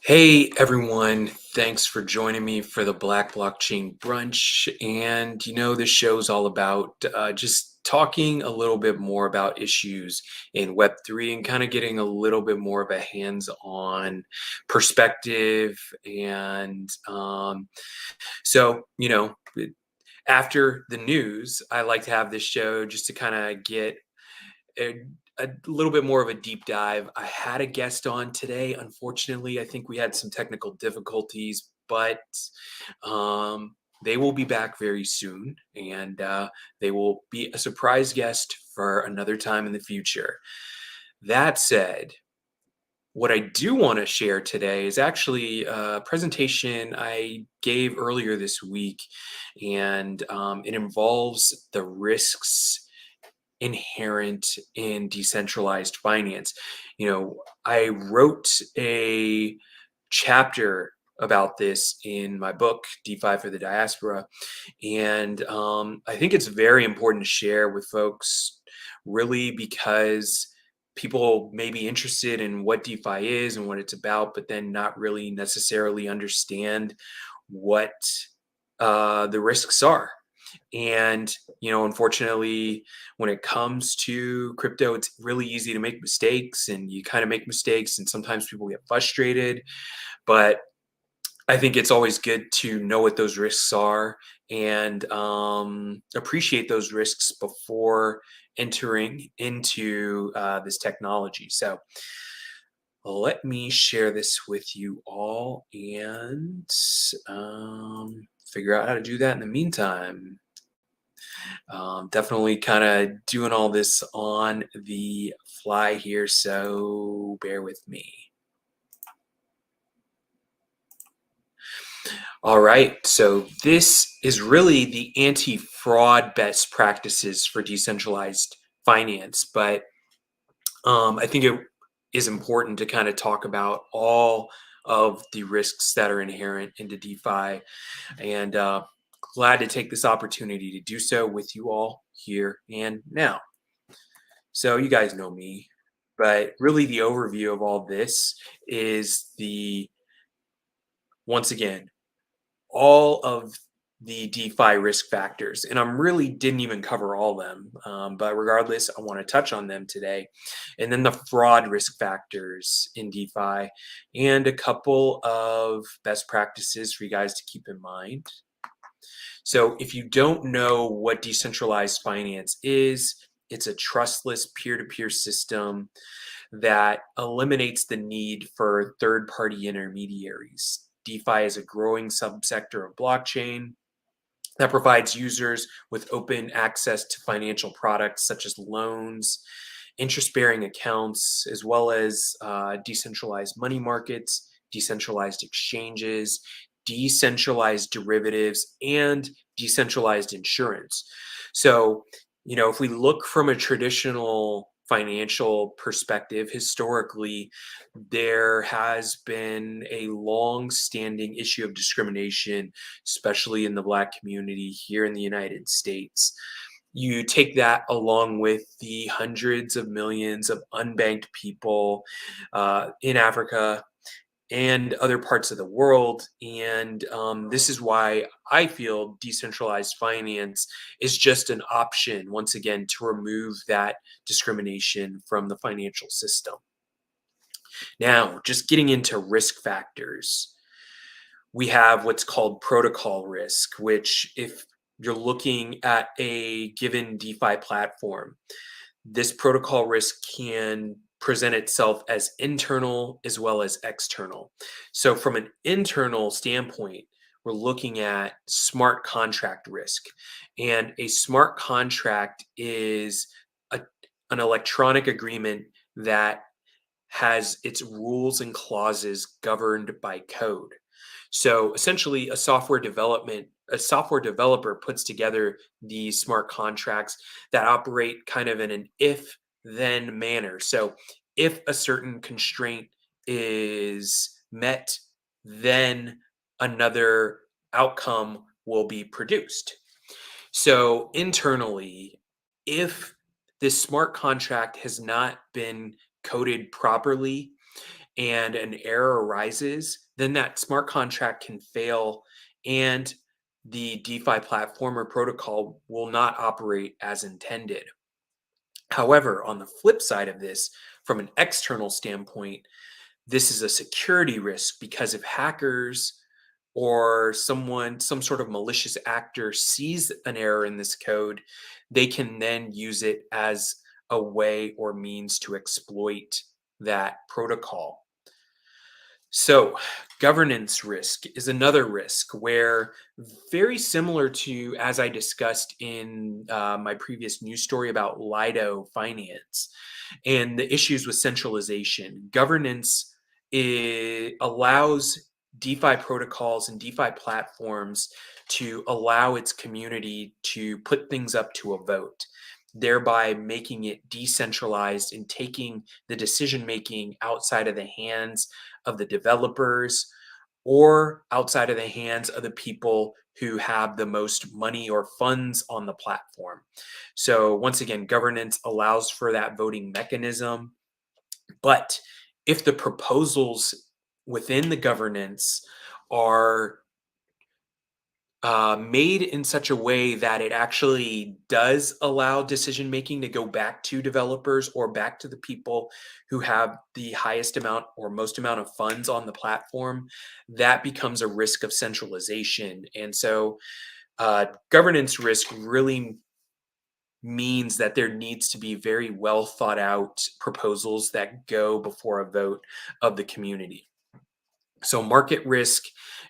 Hey everyone, thanks for joining me for the Black Blockchain Brunch. And this show is all about just talking a little bit more about issues in Web3 and kind of getting a little bit more of a hands on perspective. And so, after the news, I like to have this show just to kind of get a, a little bit more of a deep dive. I had a guest on today. Unfortunately, I think we had some technical difficulties, but they will be back very soon, and they will be a surprise guest for another time in the future. That said, what I do want to share today is actually a presentation I gave earlier this week, and it involves the risks inherent in decentralized finance. I wrote a chapter about this in my book, DeFi for the Diaspora. And I think it's very important to share with folks, really, because people may be interested in what DeFi is and what it's about, but then not really necessarily understand what the risks are. And, unfortunately, when it comes to crypto, it's really easy to make mistakes and you kind of make mistakes. And sometimes people get frustrated. But I think it's always good to know what those risks are and appreciate those risks before entering into this technology. So let me share this with you all and figure out how to do that in the meantime. Definitely kind of doing all this on the fly here, so bear with me. All right, so this is really the anti-fraud best practices for decentralized finance, but I think it is important to kind of talk about all of the risks that are inherent into DeFi, and glad to take this opportunity to do so with you all here and now. So you guys know me, but really the overview of all this is once again, all of the DeFi risk factors. And I'm really didn't even cover all of them. But regardless, I want to touch on them today. And then the fraud risk factors in DeFi and a couple of best practices for you guys to keep in mind. So if you don't know what decentralized finance is, it's a trustless peer-to-peer system that eliminates the need for third-party intermediaries. DeFi is a growing subsector of blockchain that provides users with open access to financial products such as loans, interest-bearing accounts, as well as decentralized money markets, decentralized exchanges, decentralized derivatives, and decentralized insurance. So, if we look from a traditional financial perspective, historically, there has been a long-standing issue of discrimination, especially in the Black community here in the United States. You take that along with the hundreds of millions of unbanked people in Africa and other parts of the world. And this is why I feel decentralized finance is just an option, once again, to remove that discrimination from the financial system. Now, just getting into risk factors, we have what's called protocol risk, which, if you're looking at a given DeFi platform, this protocol risk can present itself as internal as well as external. So, from an internal standpoint, we're looking at smart contract risk. And a smart contract is a, an electronic agreement that has its rules and clauses governed by code. So essentially, a software developer puts together these smart contracts that operate kind of in an if then manner. So if a certain constraint is met, then another outcome will be produced. So internally, if this smart contract has not been coded properly, and an error arises, then that smart contract can fail and the DeFi platform or protocol will not operate as intended. However, on the flip side of this, from an external standpoint, this is a security risk because if hackers or some sort of malicious actor sees an error in this code, they can then use it as a way or means to exploit that protocol. So, governance risk is another risk where, very similar to as I discussed in my previous news story about Lido Finance and the issues with centralization, governance allows DeFi protocols and DeFi platforms to allow its community to put things up to a vote, thereby making it decentralized and taking the decision making outside of the hands of the developers or outside of the hands of the people who have the most money or funds on the platform. So, once again, governance allows for that voting mechanism. But if the proposals within the governance are made in such a way that it actually does allow decision making to go back to developers or back to the people who have the highest amount or most amount of funds on the platform, that becomes a risk of centralization. And so, governance risk really means that there needs to be very well thought out proposals that go before a vote of the community. So, market risk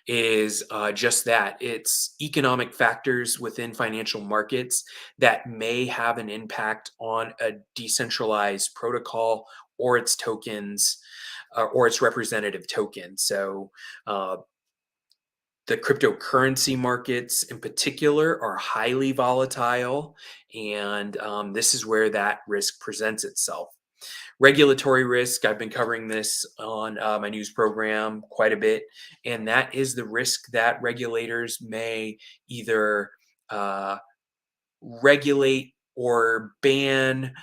is just that, it's economic factors within financial markets that may have an impact on a decentralized protocol or its tokens or its representative token. So, uh, the cryptocurrency markets in particular are highly volatile, and this is where that risk presents itself. Regulatory risk, I've been covering this on my news program quite a bit, and that is the risk that regulators may either uh, regulate or ban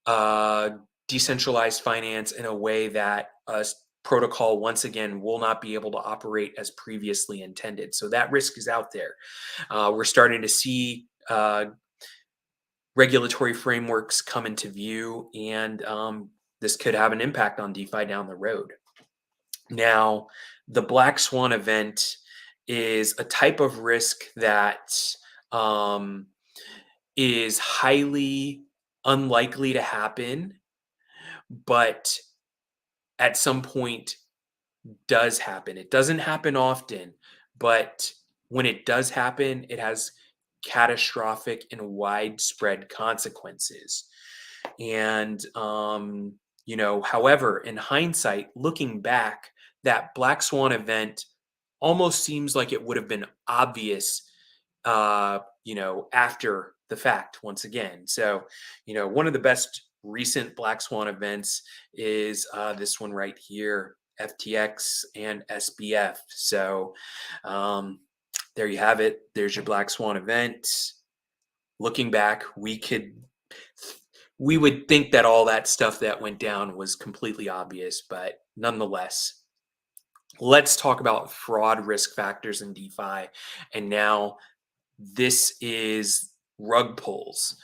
uh, decentralized finance in a way that protocol once again will not be able to operate as previously intended. So that risk is out there. We're starting to see regulatory frameworks come into view, and this could have an impact on DeFi down the road. Now, the black swan event is a type of risk that um, is highly unlikely to happen, but at some point does happen. It doesn't happen often, but when it does happen, it has catastrophic and widespread consequences. And, however, in hindsight, looking back, that Black Swan event almost seems like it would have been obvious, after the fact once again. So, one of the best recent Black Swan events is this one right here, FTX and SBF. So, um, there you have it. There's your Black Swan event. Looking back, we would think that all that stuff that went down was completely obvious, but nonetheless, let's talk about fraud risk factors in DeFi. And now this is rug pulls.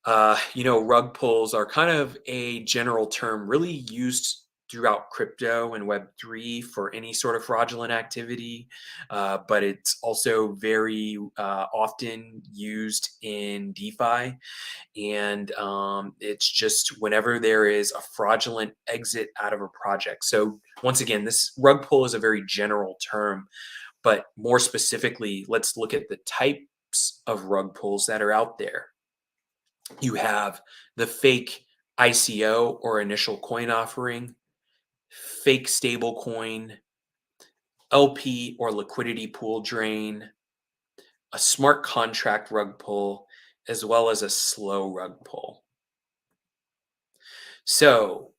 Rug pulls are kind of a general term really used throughout crypto and Web3 for any sort of fraudulent activity, but it's also very often used in DeFi. And it's just whenever there is a fraudulent exit out of a project. So, once again, this rug pull is a very general term, but more specifically, let's look at the types of rug pulls that are out there. You have the fake ICO or initial coin offering, fake stable coin, LP or liquidity pool drain, a smart contract rug pull, as well as a slow rug pull. So,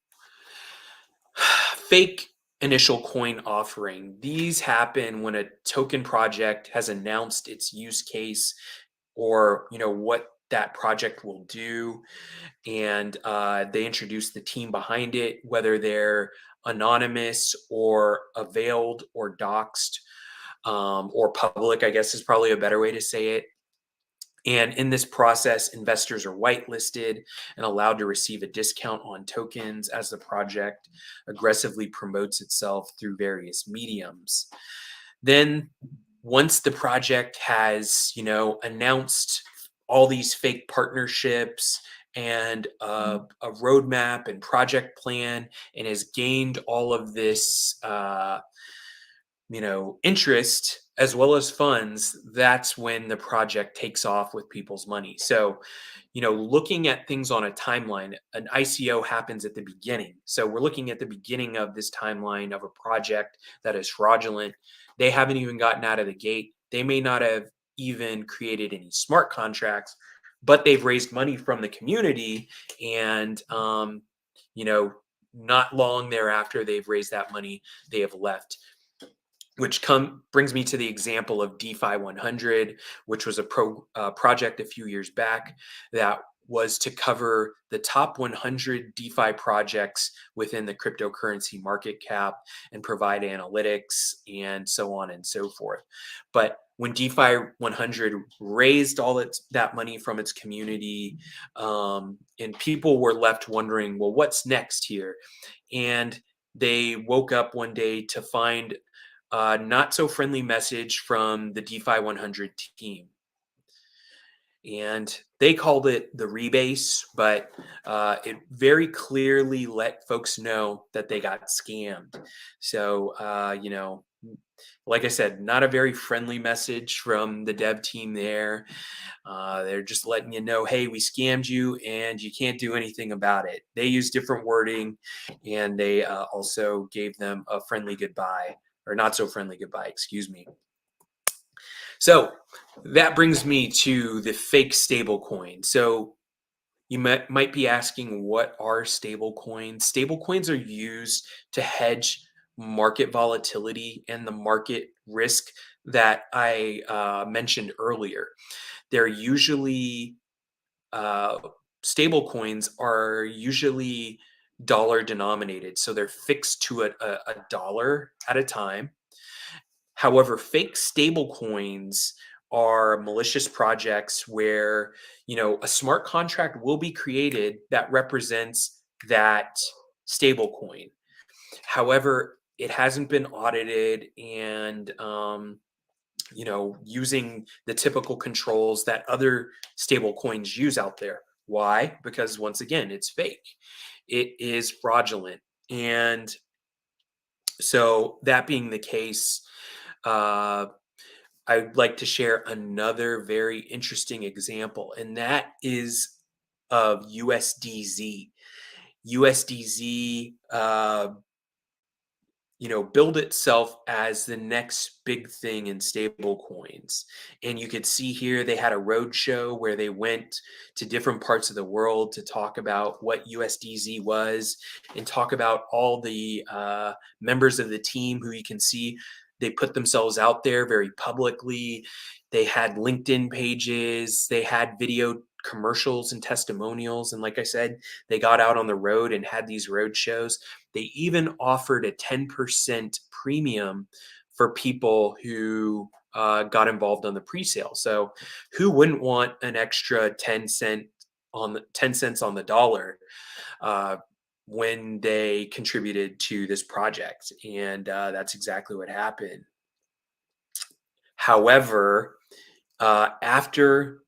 fake initial coin offering. These happen when a token project has announced its use case or what that project will do, and they introduce the team behind it, whether they're anonymous or availed or doxed, or public, I guess is probably a better way to say it. And in this process, investors are whitelisted and allowed to receive a discount on tokens as the project aggressively promotes itself through various mediums. Then, once the project has, announced all these fake partnerships and a roadmap and project plan, and has gained all of this interest as well as funds, that's when the project takes off with people's money. So, looking at things on a timeline, an ICO happens at the beginning. So we're looking at the beginning of this timeline of a project that is fraudulent. They haven't even gotten out of the gate. They may not have even created any smart contracts, but they've raised money from the community, and you know, not long thereafter they've raised that money, they have left, which brings me to the example of DeFi 100, which was a project a few years back that was to cover the top 100 DeFi projects within the cryptocurrency market cap and provide analytics and so on and so forth. But when DeFi 100 raised that money from its community, and people were left wondering, well, what's next here? And they woke up one day to find not so friendly message from the DeFi 100 team. And they called it the rebase, but it very clearly let folks know that they got scammed. So, like I said, not a very friendly message from the dev team there. They're just letting you know, hey, we scammed you and you can't do anything about it. They use different wording, and they also gave them a friendly goodbye, or not so friendly goodbye, excuse me. So that brings me to the fake stable coin. So you might be asking, what are stable coins? Stable coins are used to hedge market volatility and the market risk that I mentioned earlier. They're usually uh, stable coins are usually dollar denominated, so they're fixed to a dollar at a time. However, fake stable coins are malicious projects where, a smart contract will be created that represents that stable coin. However, it hasn't been audited, and using the typical controls that other stable coins use out there. Why? Because once again, it's fake. It is fraudulent. And so that being the case, uh, I'd like to share another very interesting example, and that is of USDZ. USDZ, build itself as the next big thing in stable coins. And you could see here they had a road show where they went to different parts of the world to talk about what USDZ was and talk about all the members of the team who you can see. They put themselves out there very publicly. They had LinkedIn pages, they had video commercials and testimonials. And like I said, they got out on the road and had these road shows. They even offered a 10% premium for people who got involved on the pre-sale. So who wouldn't want an extra 10 cents on the dollar uh, when they contributed to this project? And that's exactly what happened. However, after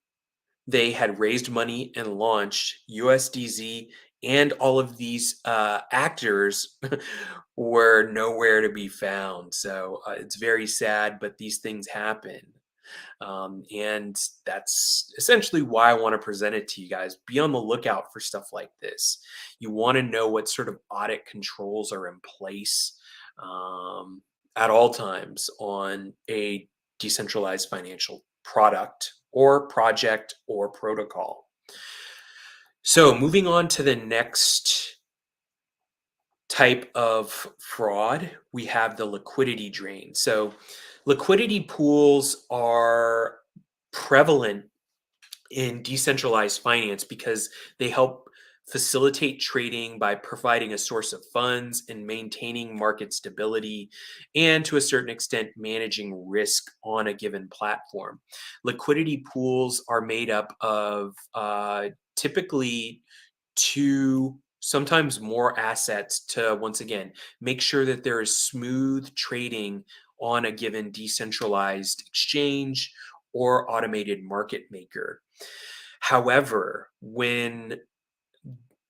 they had raised money and launched, USDZ and all of these actors were nowhere to be found. So it's very sad, but these things happen. And that's essentially why I want to present it to you guys. Be on the lookout for stuff like this. You want to know what sort of audit controls are in place at all times on a decentralized financial product or project or protocol. So moving on to the next type of fraud, we have the liquidity drain. So liquidity pools are prevalent in decentralized finance because they help facilitate trading by providing a source of funds and maintaining market stability, and to a certain extent, managing risk on a given platform. Liquidity pools are made up of typically two, sometimes more assets to once again make sure that there is smooth trading on a given decentralized exchange or automated market maker. However, when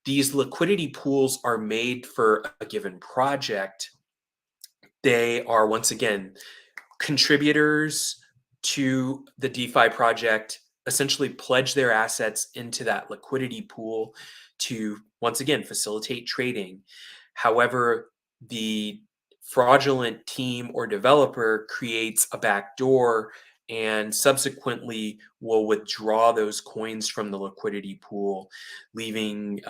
these liquidity pools are made for a given project, they are once again contributors to the DeFi project essentially pledge their assets into that liquidity pool to once again facilitate trading. However, the fraudulent team or developer creates a backdoor and subsequently will withdraw those coins from the liquidity pool, leaving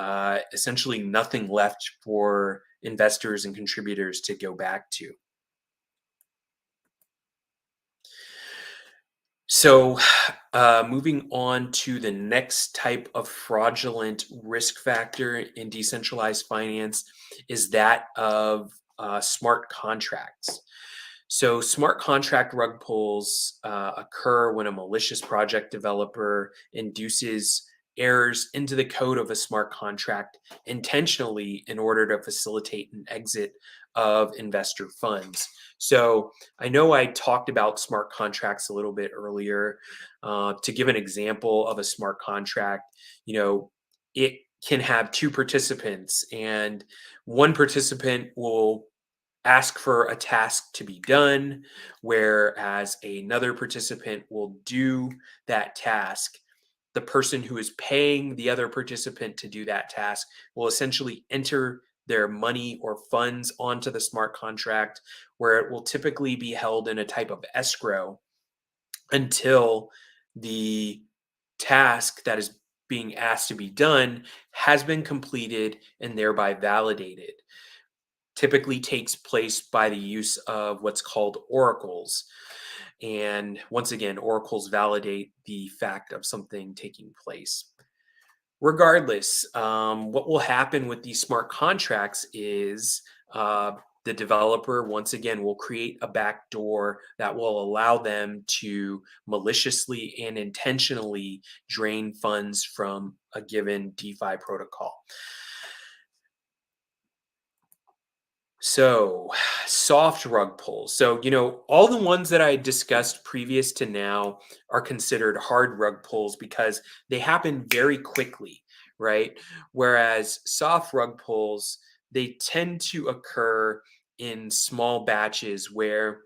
essentially nothing left for investors and contributors to go back to. So, moving on to the next type of fraudulent risk factor in decentralized finance is that of smart contracts. So, smart contract rug pulls occur when a malicious project developer induces errors into the code of a smart contract intentionally in order to facilitate an exit of investor funds. So, I know I talked about smart contracts a little bit earlier. To give an example of a smart contract, you know, it can have two participants, and one participant will ask for a task to be done, whereas another participant will do that task. The person who is paying the other participant to do that task will essentially enter their money or funds onto the smart contract, where it will typically be held in a type of escrow until the task that is being asked to be done has been completed and thereby validated. Typically takes place by the use of what's called oracles. And once again, oracles validate the fact of something taking place. Regardless, what will happen with these smart contracts is the developer, once again, will create a backdoor that will allow them to maliciously and intentionally drain funds from a given DeFi protocol. So, soft rug pulls. So, all the ones that I discussed previous to now are considered hard rug pulls because they happen very quickly, right? Whereas soft rug pulls, they tend to occur in small batches where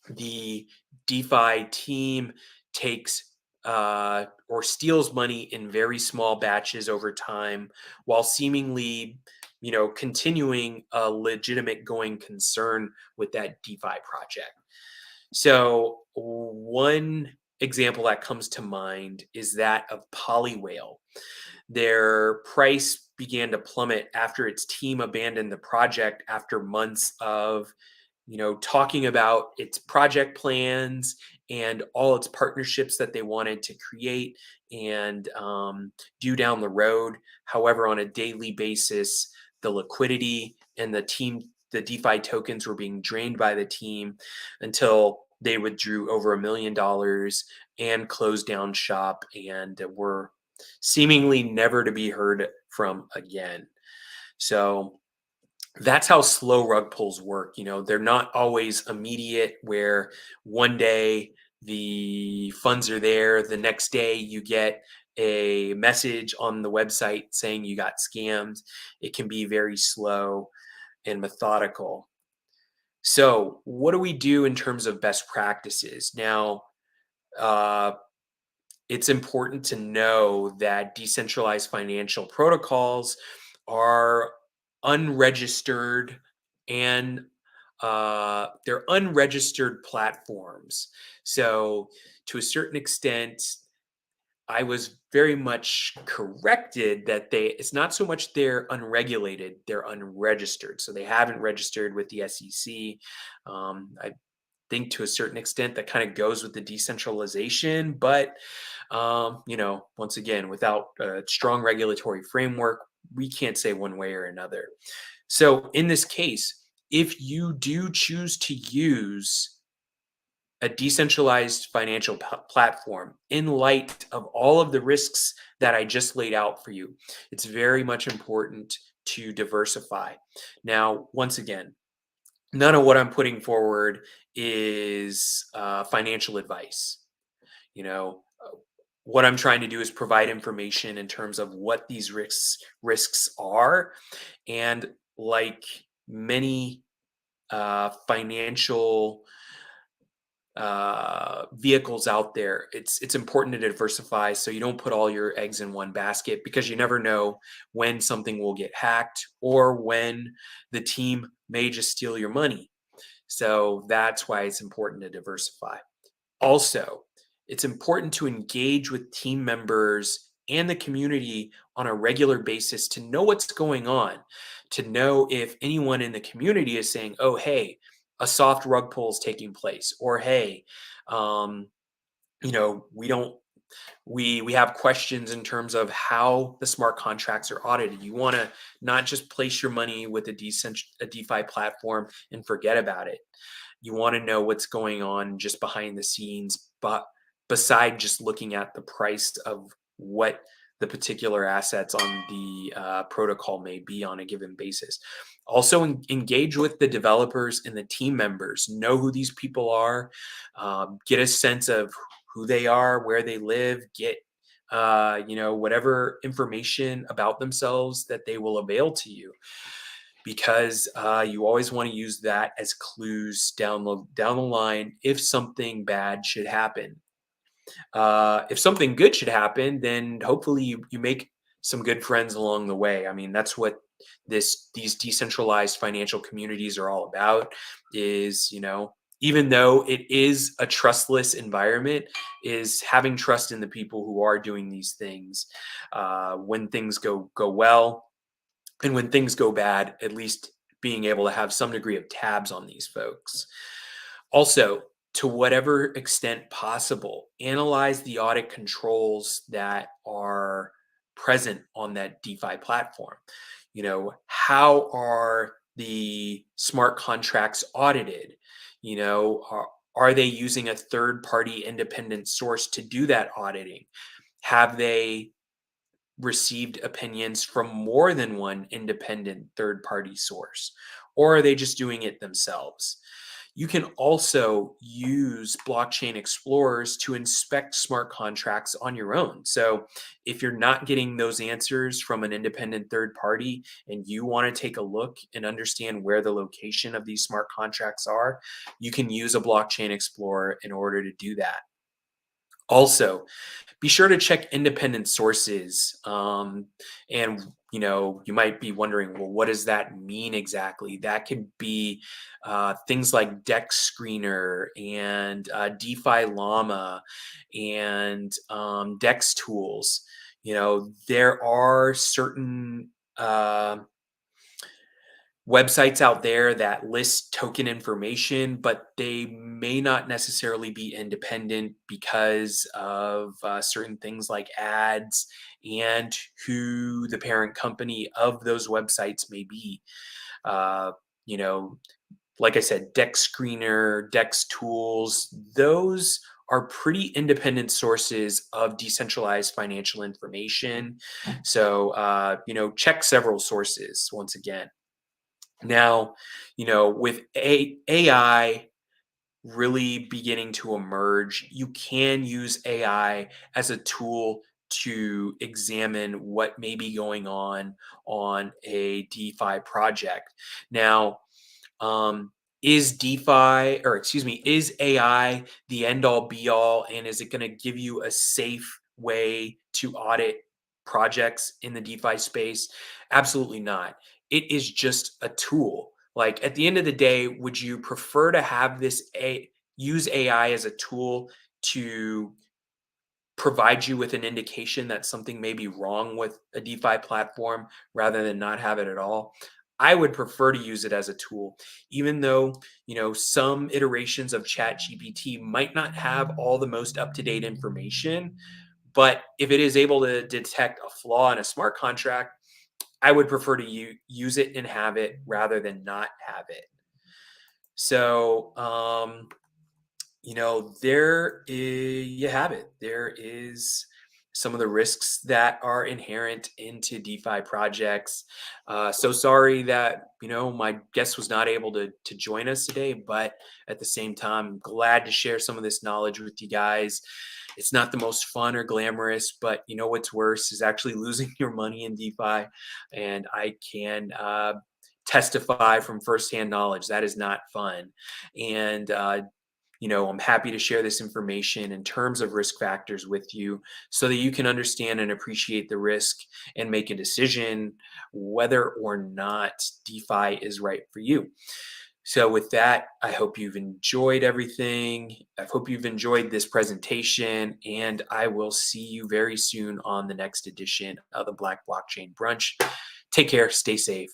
the DeFi team takes or steals money in very small batches over time while seemingly, continuing a legitimate going concern with that DeFi project. So, one example that comes to mind is that of Polywhale. Their price began to plummet after its team abandoned the project after months of talking about its project plans and all its partnerships that they wanted to create and do down the road. However, on a daily basis, the liquidity and the DeFi tokens were being drained by the team until they withdrew over $1 million and closed down shop and were seemingly never to be heard from again. So, that's how slow rug pulls work. They're not always immediate, where one day the funds are there, the next day you get a message on the website saying you got scammed. It can be very slow and methodical. So, what do we do in terms of best practices? Now, uh, it's important to know that decentralized financial protocols are unregistered and they're unregistered platforms. So, to a certain extent, I was very much corrected that it's not so much they're unregulated, they're unregistered. So they haven't registered with the SEC. think to a certain extent that kind of goes with the decentralization. But, once again, without a strong regulatory framework, we can't say one way or another. So, in this case, if you do choose to use a decentralized financial platform in light of all of the risks that I just laid out for you, it's very much important to diversify. Now, once again, none of what I'm putting forward is financial advice. You know, what I'm trying to do is provide information in terms of what these risks are, and like many financial vehicles out there, it's important to diversify so you don't put all your eggs in one basket, because you never know when something will get hacked or when the team may just steal your money. So that's why it's important to diversify. Also, it's important to engage with team members and the community on a regular basis to know what's going on, to know if anyone in the community is saying, oh, hey, a soft rug pull is taking place, or hey, um, we don't we have questions in terms of how the smart contracts are audited. You want to not just place your money with a DeFi platform and forget about it. You want to know what's going on just behind the scenes, but beside just looking at the price of what the particular assets on the protocol may be on a given basis. Also, engage with the developers and the team members. Know who these people are. Get a sense of who they are, where they live. Get whatever information about themselves that they will avail to you, because you always want to use that as clues down the line if something bad should happen. If something good should happen, then hopefully you make some good friends along the way. I mean, that's what these decentralized financial communities are all about. Is even though it is a trustless environment, is having trust in the people who are doing these things. When things go well, and when things go bad, at least being able to have some degree of tabs on these folks. Also, to whatever extent possible, analyze the audit controls that are present on that DeFi platform. How are the smart contracts audited? Are they using a third party independent source to do that auditing? Have they received opinions from more than one independent third party source? Or are they just doing it themselves? You can also use blockchain explorers to inspect smart contracts on your own. So, if you're not getting those answers from an independent third party and you want to take a look and understand where the location of these smart contracts are, you can use a blockchain explorer in order to do that. Also, be sure to check independent sources. And you might be wondering, well, what does that mean exactly? That could be things like Dex Screener and DeFi Llama and Dex tools. There are certain websites out there that list token information, but they may not necessarily be independent because of certain things like ads and who the parent company of those websites may be. Uh, you know, like I said, Dex Screener, Dex Tools, those are pretty independent sources of decentralized financial information. So, check several sources once again. Now, with AI really beginning to emerge, you can use AI as a tool to examine what may be going on a DeFi project. Now, um, is DeFi, or excuse me, is AI the end all be all? And is it going to give you a safe way to audit projects in the DeFi space? Absolutely not. It is just a tool. Like at the end of the day, would you prefer to have use AI as a tool to provide you with an indication that something may be wrong with a DeFi platform rather than not have it at all? I would prefer to use it as a tool, even though, some iterations of ChatGPT might not have all the most up-to-date information. But if it is able to detect a flaw in a smart contract, I would prefer to use it and have it rather than not have it. So, you have it. There is some of the risks that are inherent into DeFi projects. So sorry that my guest was not able to join us today, but at the same time, I'm glad to share some of this knowledge with you guys. It's not the most fun or glamorous, but what's worse is actually losing your money in DeFi, and I can testify from firsthand knowledge that is not fun. And I'm happy to share this information in terms of risk factors with you so that you can understand and appreciate the risk and make a decision whether or not DeFi is right for you. So, with that, I hope you've enjoyed everything. I hope you've enjoyed this presentation, and I will see you very soon on the next edition of the Black Blockchain Brunch. Take care, stay safe.